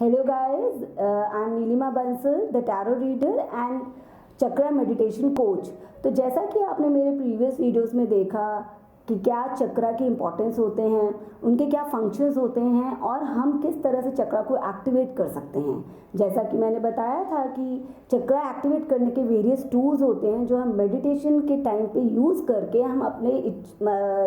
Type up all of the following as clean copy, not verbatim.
Hello guys, I'm Neelima Bansal, the tarot reader and chakra meditation coach. तो जैसा कि आपने मेरे प्रीवियस वीडियोस में देखा कि क्या चक्रा की इम्पोर्टेंस होते हैं, उनके क्या फंक्शंस होते हैं और हम किस तरह से चक्रा को एक्टिवेट कर सकते हैं। जैसा कि मैंने बताया था कि चक्रा एक्टिवेट करने के वेरियस टूल्स होते हैं जो हम मेडिटेशन के टाइम पे यूज़ करके हम अपने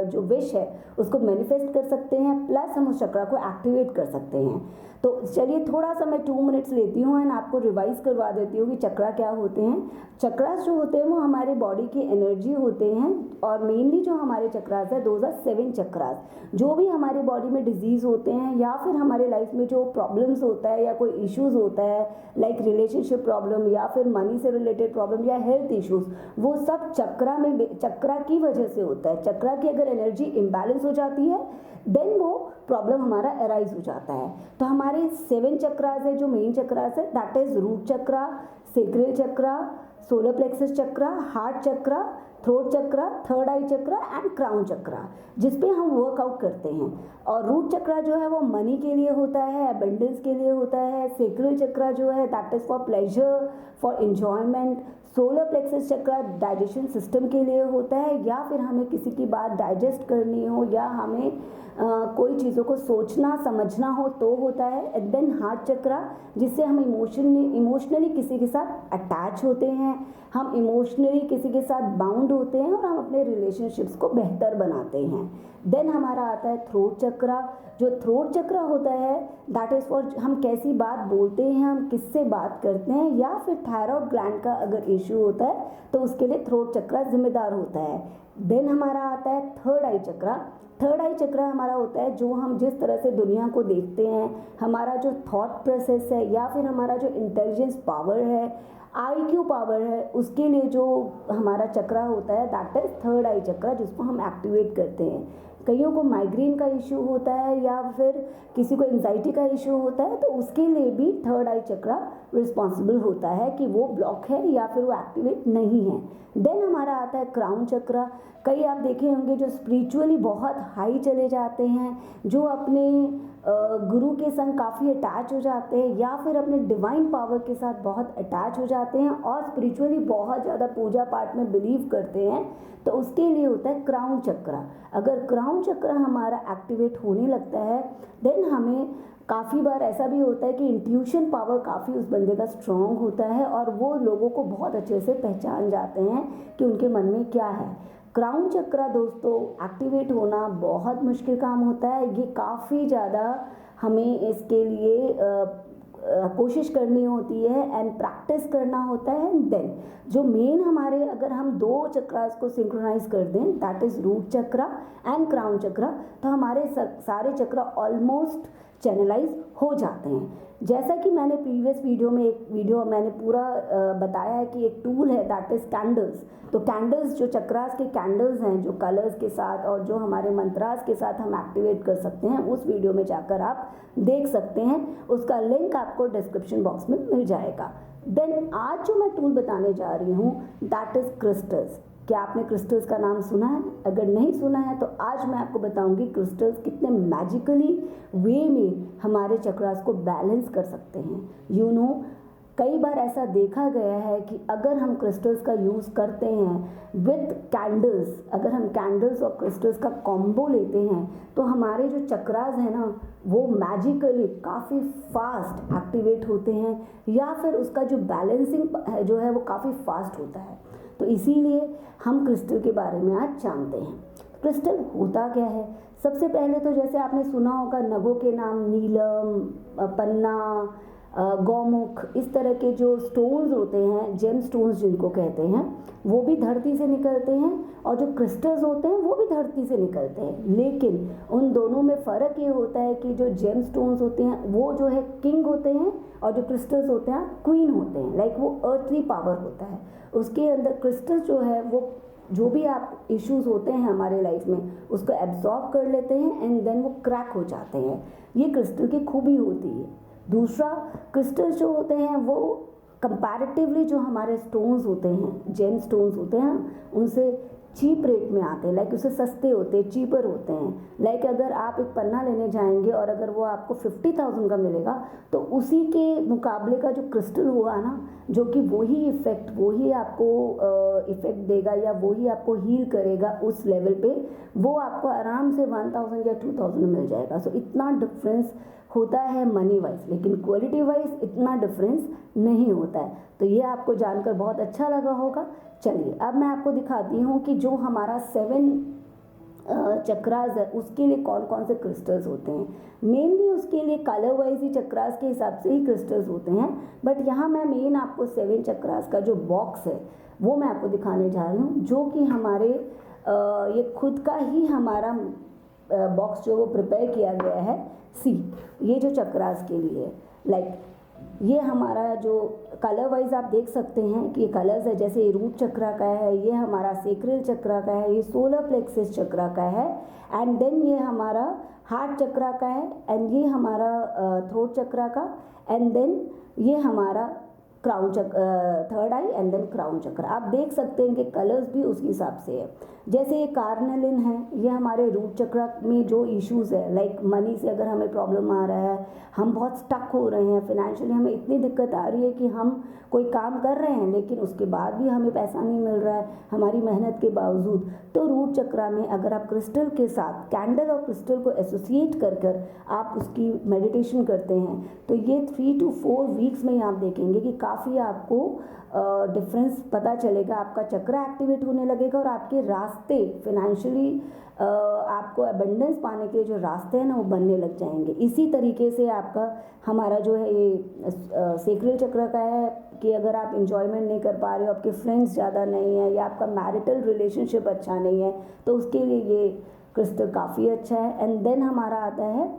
जो विश है उसको मैनिफेस्ट कर सकते हैं, प्लस हम उस चक्रा को एक्टिवेट कर सकते हैं। तो चलिए थोड़ा सा मैं 2 मिनट्स लेती हूँ एंड आपको रिवाइज करवा देती हूँ कि चक्रा क्या होते हैं। चक्रास जो होते हैं वो हमारे बॉडी की एनर्जी होते हैं और मेनली जो हमारे चक्रास है 7 चक्रास। जो भी हमारी बॉडी में डिजीज़ होते हैं या फिर हमारे लाइफ में जो प्रॉब्लम्स होता है या कोई इश्यूज़ होता है लाइक रिलेशनशिप प्रॉब्लम या फिर मनी से रिलेटेड प्रॉब्लम या हेल्थ इश्यूज़, वो सब चक्रा की वजह से होता है। चक्रा की अगर एनर्जी इम्बैलेंस हो जाती है देन वो प्रॉब्लम हमारा अराइज हो जाता है। तो हमारे 7 चक्रास है जो मेन चक्रास है, that is root chakra, sacral chakra, solar plexus chakra, heart chakra, throat chakra, third eye chakra and crown chakra, जिस पे हम वर्कआउट करते हैं। और रूट चक्रा जो है वो मनी के लिए होता है, अबंडेंस के लिए होता है। सेक्रेल चक्रा जो है that is for pleasure, for enjoyment. Solar plexus chakra digestion system के लिए होता है या फिर हमें किसी की बात डाइजेस्ट करनी हो या हमें कोई चीज़ों को सोचना समझना हो तो होता है। एंड देन हार्ट चक्रा, जिससे हम इमोशनली किसी के साथ अटैच होते हैं, हम इमोशनली किसी के साथ बाउंड होते हैं और हम अपने रिलेशनशिप्स को बेहतर बनाते हैं। देन हमारा आता है थ्रोट चक्रा। जो थ्रोट चक्रा होता है दैट इज़ फॉर हम कैसी बात बोलते हैं, हम किससे बात करते हैं, या फिर थायराइड ग्लैंड का अगर इश्यू होता है तो उसके लिए थ्रोट चक्रा जिम्मेदार होता है। देन हमारा आता है थर्ड आई चक्रा। थर्ड आई चक्रा हमारा होता है जो हम जिस तरह से दुनिया को देखते हैं, हमारा जो थॉट प्रोसेस है या फिर हमारा जो इंटेलिजेंस पावर है, IQ पावर है, उसके लिए जो हमारा चक्रा होता है दैट इज थर्ड आई चक्रा, जिसको हम एक्टिवेट करते हैं। कईयों को माइग्रेन का इश्यू होता है या फिर किसी को एंजाइटी का इश्यू होता है तो उसके लिए भी थर्ड आई चक्रा रिस्पॉन्सिबल होता है कि वो ब्लॉक है या फिर वो एक्टिवेट नहीं है। देन हमारा आता है क्राउन चक्रा। कई आप देखे होंगे जो स्पिरिचुअली बहुत हाई चले जाते हैं, जो अपने गुरु के संग काफ़ी अटैच हो जाते हैं या फिर अपने डिवाइन पावर के साथ बहुत अटैच हो जाते हैं और स्पिरिचुअली बहुत ज़्यादा पूजा पाठ में बिलीव करते हैं, तो उसके लिए होता है क्राउन चक्रा। अगर क्राउन चक्रा हमारा एक्टिवेट होने लगता है देन हमें काफ़ी बार ऐसा भी होता है कि इंट्यूशन पावर काफ़ी उस बंदे का स्ट्रॉन्ग होता है और वो लोगों को बहुत अच्छे से पहचान जाते हैं कि उनके मन में क्या है। क्राउन चक्रा दोस्तों एक्टिवेट होना बहुत मुश्किल काम होता है। ये काफ़ी ज़्यादा हमें इसके लिए कोशिश करनी होती है एंड प्रैक्टिस करना होता है। देन जो मेन हमारे अगर हम 2 चक्रास को सिंक्रोनाइज कर दें that is root chakra and crown chakra, तो हमारे सारे चक्रा ऑलमोस्ट चैनलाइज हो जाते हैं। जैसा कि मैंने प्रीवियस वीडियो में एक वीडियो मैंने पूरा बताया है कि एक टूल है दैट इज़ कैंडल्स। तो कैंडल्स जो चक्रास के कैंडल्स हैं जो कलर्स के साथ और जो हमारे मंत्रास के साथ हम एक्टिवेट कर सकते हैं, उस वीडियो में जाकर आप देख सकते हैं, उसका लिंक आपको डिस्क्रिप्शन बॉक्स में मिल जाएगा। देन आज जो मैं टूल बताने जा रही हूँ दैट इज़ क्रिस्टल्स। क्या आपने क्रिस्टल्स का नाम सुना है? अगर नहीं सुना है तो आज मैं आपको बताऊंगी क्रिस्टल्स कितने मैजिकली वे में हमारे चक्रास को बैलेंस कर सकते हैं। कई बार ऐसा देखा गया है कि अगर हम क्रिस्टल्स का यूज़ करते हैं विथ कैंडल्स, अगर हम कैंडल्स और क्रिस्टल्स का कॉम्बो लेते हैं तो हमारे जो चक्रास हैं ना वो मैजिकली काफ़ी फास्ट एक्टिवेट होते हैं या फिर उसका जो बैलेंसिंग जो है वो काफ़ी फास्ट होता है। तो इसीलिए हम क्रिस्टल के बारे में आज जानते हैं। क्रिस्टल होता क्या है? सबसे पहले तो जैसे आपने सुना होगा नगों के नाम नीलम, पन्ना, गौमुख, इस तरह के जो स्टोन्स होते हैं, जेम स्टोन्स जिनको कहते हैं, वो भी धरती से निकलते हैं और जो क्रिस्टल्स होते हैं वो भी धरती से निकलते हैं। लेकिन उन दोनों में फ़र्क ये होता है कि जो जेम स्टोन्स होते हैं वो जो है किंग होते हैं और जो क्रिस्टल्स होते हैं क्वीन होते हैं, लाइक वो अर्थली पावर होता है। उसके अंदर क्रिस्टल जो है वो जो भी आप इश्यूज होते हैं हमारे लाइफ में उसको एब्जॉर्ब कर लेते हैं एंड देन वो क्रैक हो जाते हैं। ये क्रिस्टल की खूबी होती है। दूसरा, क्रिस्टल जो होते हैं वो कंपैरेटिवली जो हमारे स्टोन्स होते हैं, जेम स्टोन्स होते हैं, उनसे चीप रेट में आते हैं, लाइक उससे सस्ते होते हैं, चीपर होते हैं। लाइक अगर आप एक पन्ना लेने जाएंगे और अगर वो आपको 50,000 का मिलेगा तो उसी के मुकाबले का जो क्रिस्टल हुआ ना, जो कि वही इफ़ेक्ट, वही आपको इफ़ेक्ट देगा या वही आपको हील करेगा उस लेवल पे, वो आपको आराम से 1000 या 2000 में मिल जाएगा। सो इतना डिफरेंस होता है मनी वाइज, लेकिन क्वालिटी वाइज इतना डिफरेंस नहीं होता है। तो ये आपको जानकर बहुत अच्छा लगा होगा। चलिए अब मैं आपको दिखाती हूँ कि जो हमारा 7 चक्रास है उसके लिए कौन कौन से क्रिस्टल्स होते हैं। मेनली उसके लिए कलर वाइज ही चक्रास के हिसाब से ही क्रिस्टल्स होते हैं, बट यहाँ मैं मेन आपको 7 चक्रास का जो बॉक्स है वो मैं आपको दिखाने जा रही हूँ, जो कि हमारे ये खुद का ही हमारा बॉक्स जो वो प्रिपेयर किया गया है। सी ये जो चक्रास के लिए, लाइक ये हमारा जो कलर वाइज आप देख सकते हैं कि ये कलर्स है, जैसे ये रूट चक्रा का है, ये हमारा सेक्रल चक्रा का है, ये सोलर प्लेक्सस चक्रा का है, एंड देन ये हमारा हार्ट चक्रा का है, एंड ये हमारा थ्रोट चक्रा का, एंड देन ये हमारा crown chakra, third eye, and then crown chakra. आप देख सकते हैं कि कलर्स भी उसी हिसाब से है। जैसे ये कार्नेलिन है, ये हमारे रूट चक्र में जो इश्यूज़ है, लाइक मनी से अगर हमें प्रॉब्लम आ रहा है, हम बहुत स्टक हो रहे हैं फिनेंशियली, हमें इतनी दिक्कत आ रही है कि हम कोई काम कर रहे हैं लेकिन उसके बाद भी हमें पैसा नहीं मिल रहा है हमारी मेहनत के बावजूद, तो रूट चक्रा में अगर आप क्रिस्टल के साथ कैंडल और क्रिस्टल को एसोसिएट कर कर आप उसकी मेडिटेशन करते हैं तो ये 3 to 4 वीक्स में आप देखेंगे कि काफ़ी आपको डिफरेंस पता चलेगा। आपका चक्र एक्टिवेट होने लगेगा और आपके रास्ते फिनेंशियली आपको अबंडेंस पाने के जो रास्ते हैं ना वो बनने लग जाएंगे। इसी तरीके से आपका हमारा जो है ये सेक्रल चक्र का है कि अगर आप इंजॉयमेंट नहीं कर पा रहे हो, आपके फ्रेंड्स ज़्यादा नहीं है या आपका मैरिटल रिलेशनशिप अच्छा नहीं है, तो उसके लिए ये क्रिस्टल काफ़ी अच्छा है। एंड देन हमारा आता है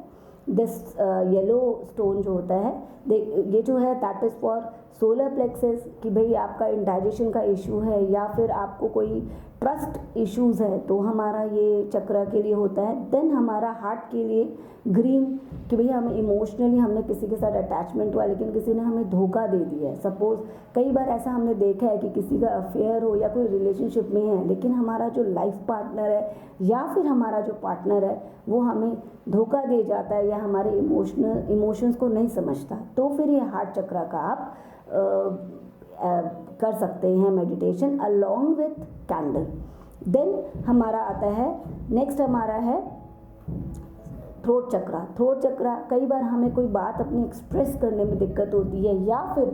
दिस येलो स्टोन जो होता है, ये जो है that is for solar plexus, कि भाई आपका इंडाइजेशन का इशू है या फिर आपको कोई ट्रस्ट इश्यूज़ है तो हमारा ये चक्र के लिए होता है। देन हमारा हार्ट के लिए ग्रीन, कि भाई हमें इमोशनली हमने किसी के साथ अटैचमेंट हुआ लेकिन किसी ने हमें धोखा दे दिया है। सपोज़ कई बार ऐसा हमने देखा है कि किसी का अफेयर हो या कोई रिलेशनशिप में है लेकिन हमारा जो लाइफ पार्टनर है या फिर हमारा जो पार्टनर है वो हमें धोखा दे जाता है या हमारे इमोशंस को नहीं समझता, तो फिर ये हार्ट चक्र का आप कर सकते हैं meditation along with candle. Then हमारा आता है नेक्स्ट, हमारा है थ्रोट चक्रा। थ्रोट चक्रा, कई बार हमें कोई बात अपनी एक्सप्रेस करने में दिक्कत होती है या फिर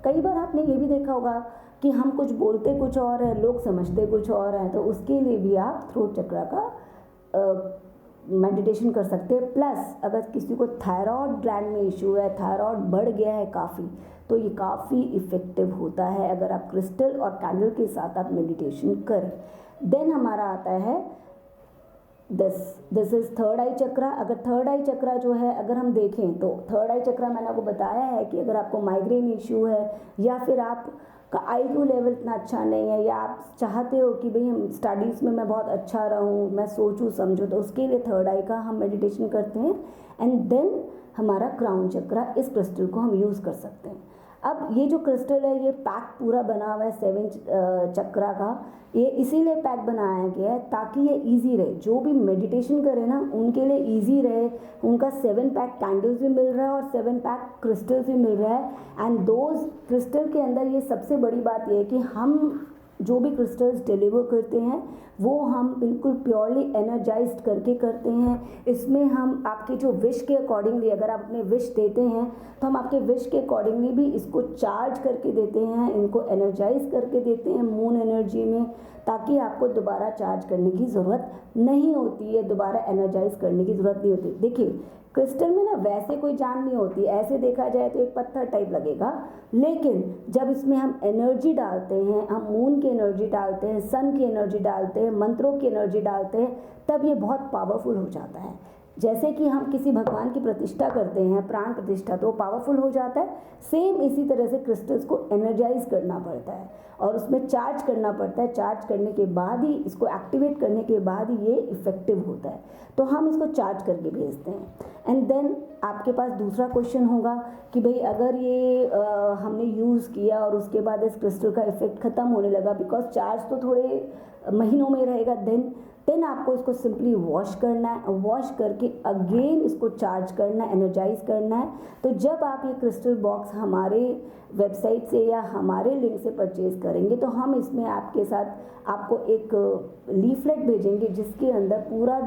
कई बार आपने ये भी देखा होगा कि हम कुछ बोलते कुछ और है, लोग समझते कुछ और है, तो उसके लिए भी आप थ्रोट चक्रा का मेडिटेशन कर सकते हैं। प्लस अगर किसी को थायराइड ग्लैंड में इशू है, थायराइड बढ़ गया है काफ़ी, तो ये काफ़ी इफ़ेक्टिव होता है अगर आप क्रिस्टल और कैंडल के साथ आप मेडिटेशन करें। देन हमारा आता है दिस इज़ थर्ड आई चक्रा। अगर थर्ड आई चक्रा जो है अगर हम देखें तो थर्ड आई चक्रा मैंने आपको बताया है कि अगर आपको माइग्रेन इशू है या फिर आपका IQ लेवल इतना अच्छा नहीं है या आप चाहते हो कि भाई हम स्टडीज़ में मैं बहुत अच्छा रहूँ, मैं सोचूं समझूं, तो उसके लिए थर्ड आई का हम मेडिटेशन करते हैं। एंड देन हमारा क्राउन चक्रा, इस क्रिस्टल को हम यूज़ कर सकते हैं। अब ये जो क्रिस्टल है ये पैक पूरा बना हुआ है 7 चक्रा का, ये इसीलिए पैक बनाया गया है ताकि ये इजी रहे, जो भी मेडिटेशन करे ना उनके लिए इजी रहे। उनका 7 पैक कैंडल्स भी मिल रहा है और 7 पैक क्रिस्टल्स भी मिल रहा है। एंड दोज क्रिस्टल के अंदर ये सबसे बड़ी बात ये है कि हम जो भी क्रिस्टल्स डिलीवर करते हैं वो हम बिल्कुल प्योरली एनर्जाइज्ड करके करते हैं। इसमें हम आपके जो विश के अकॉर्डिंगली, अगर आप अपने विश देते हैं तो हम आपके विश के अकॉर्डिंगली भी इसको चार्ज करके देते हैं, इनको एनर्जाइज करके देते हैं मून एनर्जी में, ताकि आपको दोबारा चार्ज करने की ज़रूरत नहीं होती है, दोबारा एनर्जाइज करने की ज़रूरत नहीं होती। देखिए क्रिस्टल में ना वैसे कोई जान नहीं होती, ऐसे देखा जाए तो एक पत्थर टाइप लगेगा, लेकिन जब इसमें हम एनर्जी डालते हैं, हम मून की एनर्जी डालते हैं, सन की एनर्जी डालते हैं, मंत्रों की एनर्जी डालते हैं, तब ये बहुत पावरफुल हो जाता है। जैसे कि हम किसी भगवान की प्रतिष्ठा करते हैं, प्राण प्रतिष्ठा, तो पावरफुल हो जाता है। सेम इसी तरह से क्रिस्टल्स को एनर्जाइज करना पड़ता है और उसमें चार्ज करना पड़ता है। चार्ज करने के बाद ही, इसको एक्टिवेट करने के बाद ही ये इफेक्टिव होता है। तो हम इसको चार्ज करके भेजते हैं। एंड देन आपके पास दूसरा क्वेश्चन होगा कि भाई अगर ये हमने यूज़ किया और उसके बाद इस क्रिस्टल का इफेक्ट ख़त्म होने लगा, बिकॉज चार्ज तो थोड़े महीनों में रहेगा, देन आपको इसको सिंपली वॉश करना है। वॉश करके अगेन इसको चार्ज करना है, एनर्जाइज करना है। तो जब आप ये क्रिस्टल बॉक्स हमारे वेबसाइट से या हमारे लिंक से परचेज करेंगे तो हम इसमें आपके साथ आपको एक लीफलेट भेजेंगे जिसके अंदर पूरा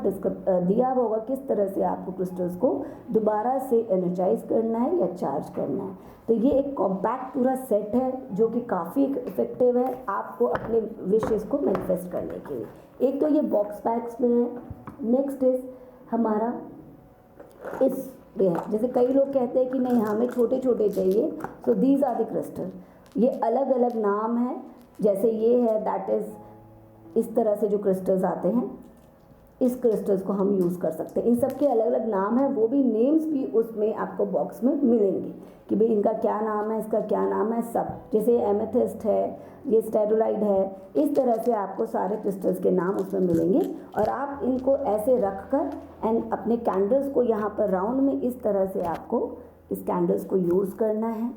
दिया होगा किस तरह से आपको क्रिस्टल्स को दोबारा से एनर्जाइज करना है या चार्ज करना है। तो ये एक कॉम्पैक्ट पूरा सेट है जो कि काफ़ी इफेक्टिव है आपको अपने विशेस को मैनिफेस्ट करने के लिए। एक तो ये बॉक्स पैक्स में है, नेक्स्ट इज हमारा इस पे है। जैसे कई लोग कहते हैं कि नहीं हमें छोटे छोटे चाहिए, so these are the crystal. ये अलग अलग नाम है, जैसे ये है दैट इज़ इस तरह से जो क्रिस्टल्स आते हैं, इस क्रिस्टल्स को हम यूज़ कर सकते हैं। इन सब के अलग अलग नाम है, वो भी नेम्स भी उसमें आपको बॉक्स में मिलेंगे कि भाई इनका क्या नाम है, इसका क्या नाम है, सब। जैसे एमेथिस्ट है, ये स्टेरोलाइड है, इस तरह से आपको सारे क्रिस्टल्स के नाम उसमें मिलेंगे। और आप इनको ऐसे रख कर एंड अपने कैंडल्स को यहाँ पर राउंड में इस तरह से आपको इस कैंडल्स को यूज़ करना है,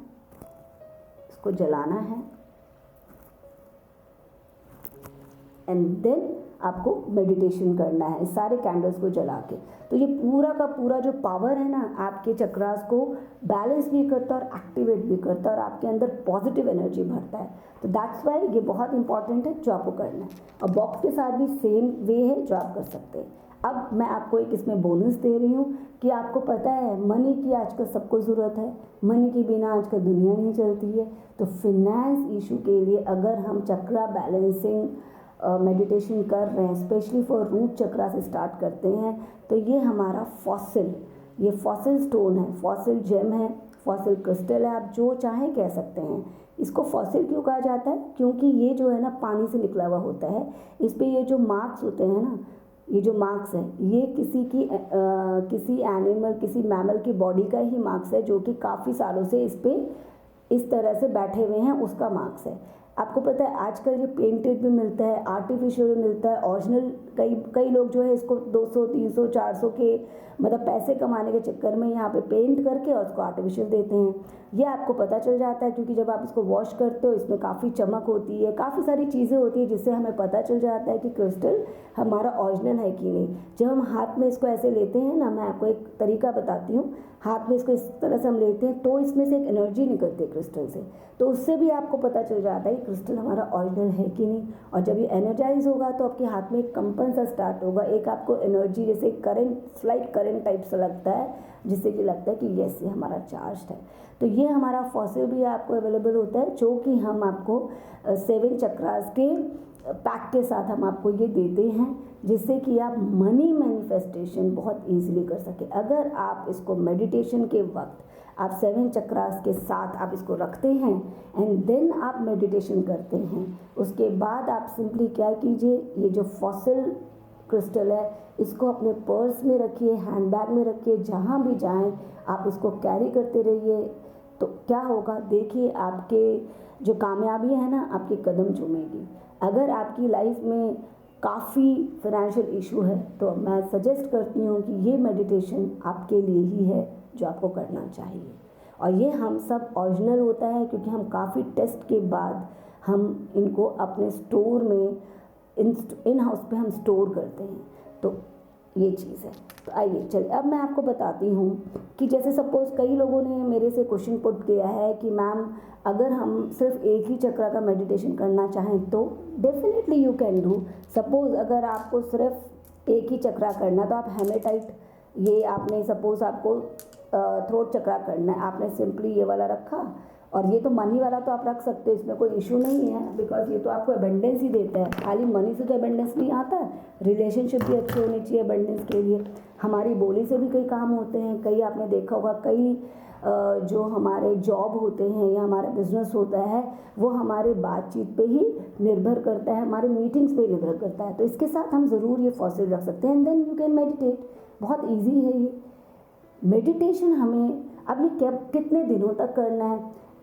इसको जलाना है एंड देन आपको मेडिटेशन करना है इस सारे कैंडल्स को जला के। तो ये पूरा का पूरा जो पावर है ना, आपके चक्रास को बैलेंस भी करता है और एक्टिवेट भी करता है और आपके अंदर पॉजिटिव एनर्जी भरता है। तो दैट्स वाई ये बहुत इंपॉर्टेंट है जो आपको करना है। और बॉक्स के साथ भी सेम वे है जो आप कर सकते हैं। अब मैं आपको एक इसमें बोनस दे रही हूँ कि आपको पता है मनी की आजकल सबको ज़रूरत है, मनी के बिना आजकल दुनिया नहीं चलती है। तो फिनेंस इशू के लिए अगर हम चक्रा बैलेंसिंग मेडिटेशन कर रहे हैं, स्पेशली फॉर रूट चक्रा से स्टार्ट करते हैं, तो ये हमारा फॉसिल, ये फॉसिल स्टोन है, फॉसिल जेम है, फॉसिल क्रिस्टल है, आप जो चाहें कह सकते हैं। इसको फॉसिल क्यों कहा जाता है? क्योंकि ये जो है ना पानी से निकला हुआ होता है। इस पे ये जो मार्क्स होते हैं ना, ये जो मार्क्स है ये किसी एनिमल, किसी मैमल की बॉडी का ही मार्क्स है जो कि काफ़ी सालों से इस पे इस तरह से बैठे हुए हैं, उसका मार्क्स है। आपको पता है आजकल ये पेंटेड भी मिलता है, आर्टिफिशियल भी मिलता है, ओरिजिनल। कई लोग जो है इसको 200, 300, 400 के मतलब पैसे कमाने के चक्कर में यहाँ पे पेंट करके और उसको आर्टिफिशियल देते हैं। ये आपको पता चल जाता है क्योंकि जब आप इसको वॉश करते हो इसमें काफ़ी चमक होती है, काफ़ी सारी चीज़ें होती है जिससे हमें पता चल जाता है कि क्रिस्टल हमारा ओरिजिनल है कि नहीं। जब हम हाथ में इसको ऐसे लेते हैं ना, मैं आपको एक तरीका बताती हूँ, हाथ में इसको इस तरह से हम लेते हैं तो इसमें से एक एनर्जी निकलती है क्रिस्टल से, तो उससे भी आपको पता चल जाता है कि क्रिस्टल हमारा ओरिजिनल है कि नहीं। और जब ये एनर्जाइज होगा तो आपके हाथ में एक कंपन सा स्टार्ट होगा, एक आपको एनर्जी जैसे करंट, स्लाइट करंट टाइप से लगता है, जिससे कि लगता है कि यस ये हमारा चार्ज है। तो ये हमारा फॉसिल भी आपको अवेलेबल होता है जो कि हम आपको 7 चक्रास के पैक के साथ हम आपको ये देते हैं, जिससे कि आप मनी मैनिफेस्टेशन बहुत ईजिली कर सके। अगर आप इसको मेडिटेशन के वक्त आप 7 चक्रास के साथ आप इसको रखते हैं एंड देन आप मेडिटेशन करते हैं, उसके बाद आप सिंपली क्या कीजिए, ये जो फॉसिल क्रिस्टल है इसको अपने पर्स में रखिए, हैंडबैग में रखिए, जहाँ भी जाएं आप इसको कैरी करते रहिए। तो क्या होगा देखिए, आपके जो कामयाबी है ना, आपके कदम चूमेगी। अगर आपकी लाइफ में काफ़ी फाइनेंशियल इशू है तो मैं सजेस्ट करती हूँ कि ये मेडिटेशन आपके लिए ही है जो आपको करना चाहिए। और ये हम सब ओरिजिनल होता है क्योंकि हम काफ़ी टेस्ट के बाद हम इनको अपने स्टोर में इन हाउस पे हम स्टोर करते हैं। तो ये चीज़ है। तो आइए चलिए अब मैं आपको बताती हूँ कि जैसे सपोज़ कई लोगों ने मेरे से क्वेश्चन पुट किया है कि मैम अगर हम सिर्फ एक ही चक्र का मेडिटेशन करना चाहें तो definitely you can do. Suppose अगर आपको सिर्फ एक ही चक्र करना तो आप हेमेटाइट, ये आपने सपोज़ आपको थ्रोट चक्र करना है, आपने सिंपली ये वाला रखा, और ये तो मनी वाला तो आप रख सकते हो, इसमें कोई इशू नहीं है बिकॉज ये तो आपको एबेंडेंस ही देता है। खाली मनी से तो एबेंडेंस नहीं आता है, रिलेशनशिप भी अच्छी होनी चाहिए एबेंडेंस के लिए। हमारी बोली से भी कई काम होते हैं, कई आपने देखा होगा, कई जो हमारे जॉब होते हैं या हमारा बिजनेस होता है वो हमारे बातचीत पे ही निर्भर करता है, हमारे मीटिंग्स पे निर्भर करता है। तो इसके साथ हम ज़रूर ये फॉसिल रख सकते हैं and then you can meditate. बहुत इजी है ये मेडिटेशन। हमें अब ये कितने दिनों तक करना है?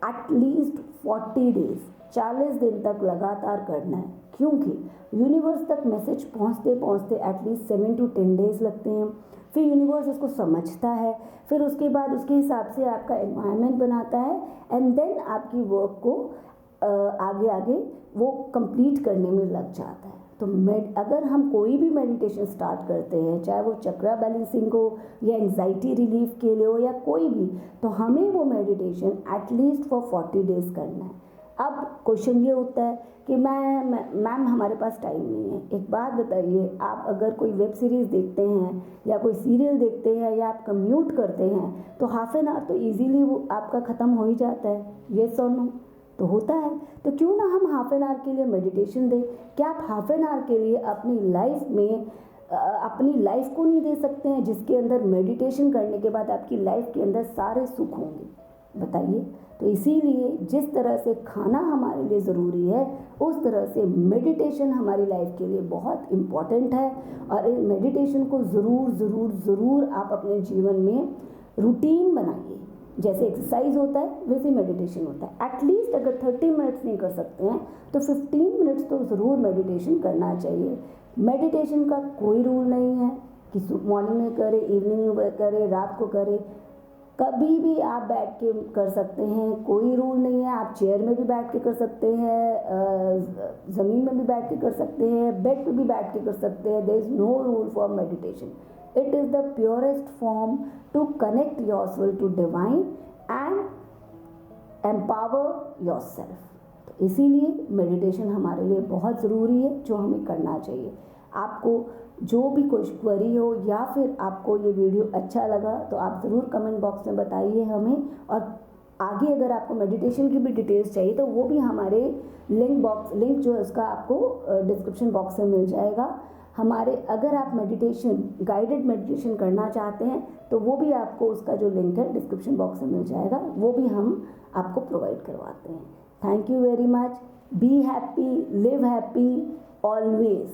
एटलीस्ट 40 डेज, 40 दिन तक लगातार करना है, क्योंकि यूनिवर्स तक मैसेज पहुंचते पहुंचते एटलीस्ट 7 to 10 डेज लगते हैं। फिर यूनिवर्स इसको समझता है, फिर उसके बाद उसके हिसाब से आपका एनवायरनमेंट बनाता है, एंड देन आपकी वर्क को आगे आगे वो कंप्लीट करने में लग जाता है। तो अगर हम कोई भी मेडिटेशन स्टार्ट करते हैं, चाहे वो चक्रा बैलेंसिंग हो या एंजाइटी रिलीफ के लिए हो या कोई भी, तो हमें वो मेडिटेशन एटलीस्ट फॉर 40 डेज करना है। अब क्वेश्चन ये होता है कि मैम हमारे पास टाइम नहीं है। एक बात बताइए, आप अगर कोई वेब सीरीज़ देखते हैं या कोई सीरियल देखते हैं या आप कम्यूट करते हैं तो हाफ एन आवर तो इजीली वो आपका ख़त्म हो ही जाता है, येस और नो? तो होता है। तो क्यों ना हम हाफ एन आवर के लिए मेडिटेशन दें? क्या आप हाफ एन आवर के लिए अपनी लाइफ में अपनी लाइफ को नहीं दे सकते हैं, जिसके अंदर मेडिटेशन करने के बाद आपकी लाइफ के अंदर सारे सुख होंगे? बताइए। तो इसीलिए जिस तरह से खाना हमारे लिए ज़रूरी है, उस तरह से मेडिटेशन हमारी लाइफ के लिए बहुत इम्पॉर्टेंट है। और इस मेडिटेशन को ज़रूर ज़रूर ज़रूर आप अपने जीवन में रूटीन बनाइए। जैसे एक्सरसाइज होता है वैसे मेडिटेशन होता है। एटलीस्ट अगर 30 मिनट्स नहीं कर सकते हैं तो 15 मिनट्स तो ज़रूर मेडिटेशन करना चाहिए। मेडिटेशन का कोई रूल नहीं है कि मॉर्निंग में करें, इवनिंग में करें, रात को करें, कभी भी आप बैठ के कर सकते हैं, कोई रूल नहीं है। आप चेयर में भी बैठ के कर सकते हैं, ज़मीन में भी बैठ के कर सकते हैं, बेड पे भी बैठ के कर सकते हैं। There is no rule for meditation. It is the purest form to connect yourself to divine and empower yourself। तो इसीलिए मेडिटेशन हमारे लिए बहुत ज़रूरी है, जो हमें करना चाहिए। आपको जो भी कोई क्वेरी हो या फिर आपको ये वीडियो अच्छा लगा तो आप ज़रूर कमेंट बॉक्स में बताइए हमें। और आगे अगर आपको मेडिटेशन की भी डिटेल्स चाहिए तो वो भी हमारे लिंक जो है उसका आपको डिस्क्रिप्शन बॉक्स में मिल जाएगा। हमारे अगर आप मेडिटेशन गाइडेड मेडिटेशन करना चाहते हैं तो वो भी आपको उसका जो लिंक है डिस्क्रिप्शन बॉक्स में मिल जाएगा, वो भी हम आपको प्रोवाइड करवाते हैं। Thank you very much. Be happy, live happy always.